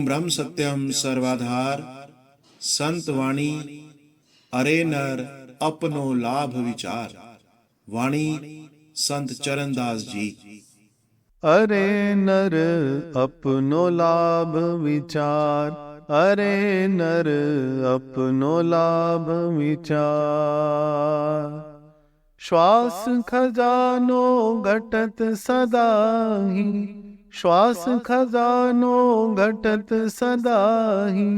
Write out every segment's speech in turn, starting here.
ब्रह्म सत्यम सर्वाधार, संत वाणी अरे नर अपनो लाभ विचार। वाणी संत चरणदास जी। अरे नर अपनो लाभ विचार, अरे नर अपनो लाभ विचार। श्वास खजानो घटत सदाही, श्वास खजानो घटत सदाही।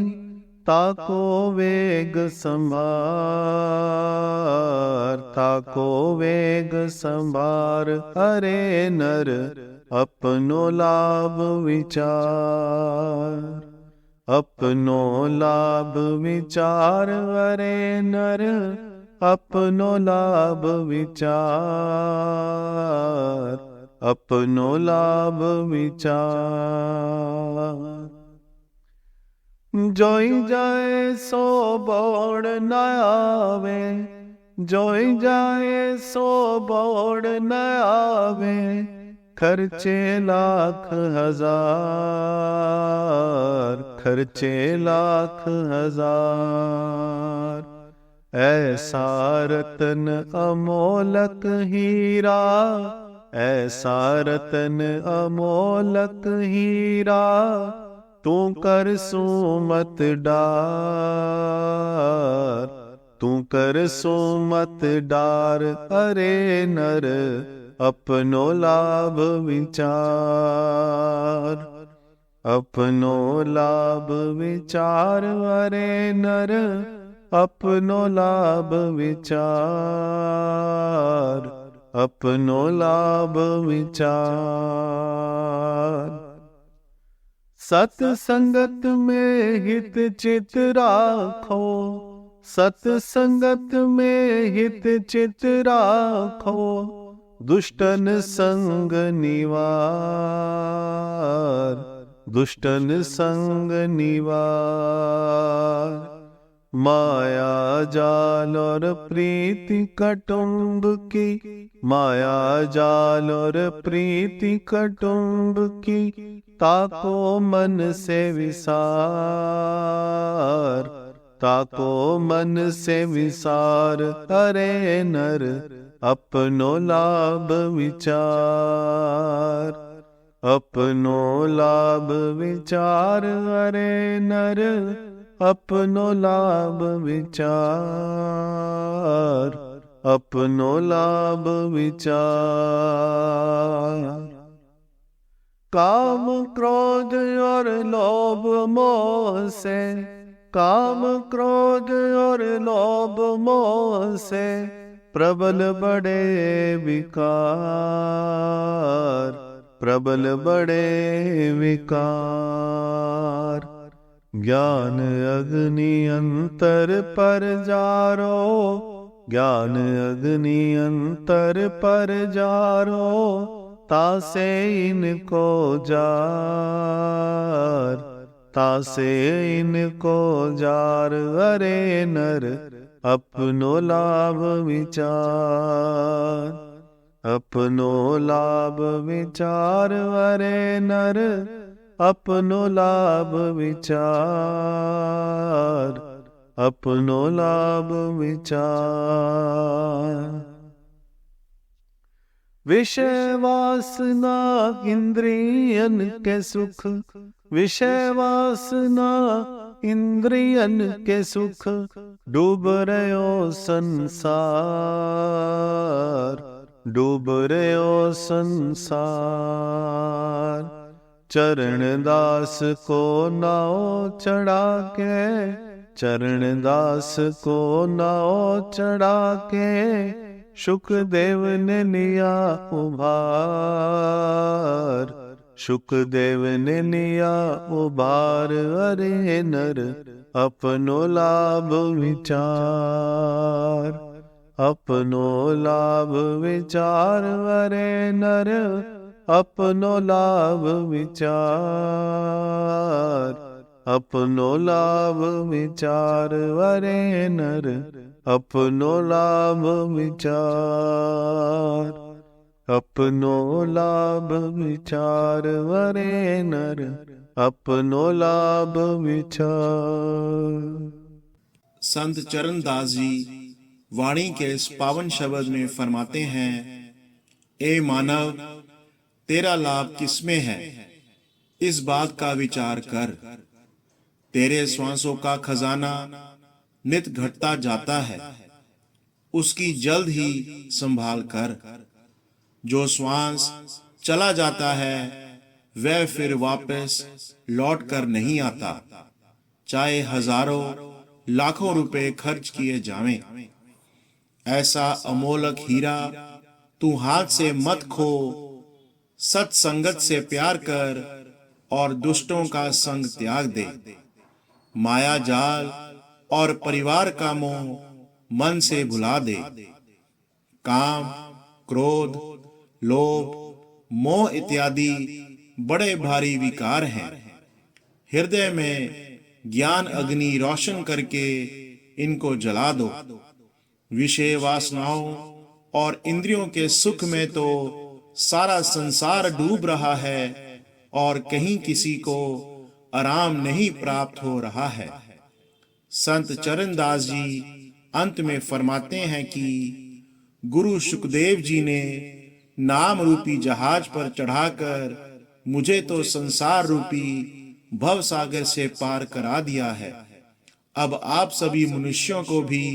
ताको वेग संभार, ताको वेग संभार। अरे नर अपनो लाभ विचार, अपनो लाभ विचार। अरे नर अपनो लाभ विचार, अपनो लाभ विचार। जोई जाए सो बोड़ न आवे, जोई जाए सो बोड़ न आवे। खर्चे लाख हजार, खर्चे लाख हजार। ऐसा रतन अमोलक हीरा, ऐसा रतन अमोलक हीरा। तू कर सुमत डार, तू कर सुमत डार। अरे नर अपनो लाभ विचार, अपनो लाभ विचार। अरे नर अपनो लाभ विचार, अपनो लाभ विचार। सतसंगत में हित चित राखो, सतसंगत में हित चित राखो। दुष्टन संग निवार, दुष्टन संग निवार। माया जाल और प्रीति कटुंब की, माया जाल और प्रीति कटुंब की। ताको मन से विसार, ताको मन से विसार। अरे नर अपनो लाभ विचार, अपनो लाभ विचार। अरे नर अपनो लाभ विचार, अपनो लाभ विचार। काम क्रोध और लोभ मोह से, काम क्रोध और लोभ मोह से। प्रबल बड़े विकार, प्रबल बड़े विकार। ज्ञान अग्नि अंतर पर जारो, ज्ञान अग्नि अंतर पर जारो। तासे इनको जार, तासे इनको जार। अरे नर अपनो लाभ विचार, अपनो लाभ विचार। अरे नर अपनो लाभ विचार, अपनो लाभ विचार। विषय वासना इंद्रियन के सुख, विषय वासना इंद्रियन के सुख। डूब रहो संसार, डूब रहो संसार। चरण दास को नाव चढ़ा के, चरण दास को नाव चढ़ा के। शुकदेव ने लिया उभार, शुकदेव ने लिया उभार। अरे नर अपनो लाभ विचार, अपनो लाभ विचार। अरे नर अपनो लाभ विचार, अपनो लाभ विचार। अरे नर अपनो लाभ विचार, अपनो लाभ विचार। अरे नर अपनो लाभ विचार। संत चरणदास जी वाणी के इस पावन शब्द में फरमाते हैं, ए मानव, तेरा लाभ किसमें है, इस बात का विचार कर। तेरे श्वासों का खजाना नित घटता जाता है, उसकी जल्द ही संभाल कर। जो श्वास चला जाता है वह फिर वापस लौट कर नहीं आता, चाहे हजारों लाखों रुपए खर्च किए जावें। ऐसा अमोलक हीरा तू हाथ से मत खो, सत्संगत से प्यार कर और दुष्टों का संग त्याग दे। माया जाल और परिवार का मोह मन से भुला दे। काम, क्रोध, लोभ, मोह इत्यादि बड़े भारी विकार हैं। हृदय में ज्ञान अग्नि रोशन करके इनको जला दो। विषय वासनाओं और इंद्रियों के सुख में तो सारा संसार डूब रहा है और कहीं किसी को आराम नहीं प्राप्त हो रहा है। संत चरणदास जी अंत में फरमाते हैं कि गुरु शुकदेव जी ने नाम रूपी जहाज पर चढ़ाकर मुझे तो संसार रूपी भव सागर से पार करा दिया है। अब आप सभी मनुष्यों को भी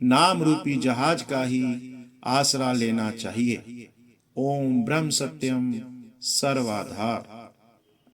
नाम रूपी जहाज का ही आसरा लेना चाहिए। ओम ब्रह्म सत्यम सर्वाधार।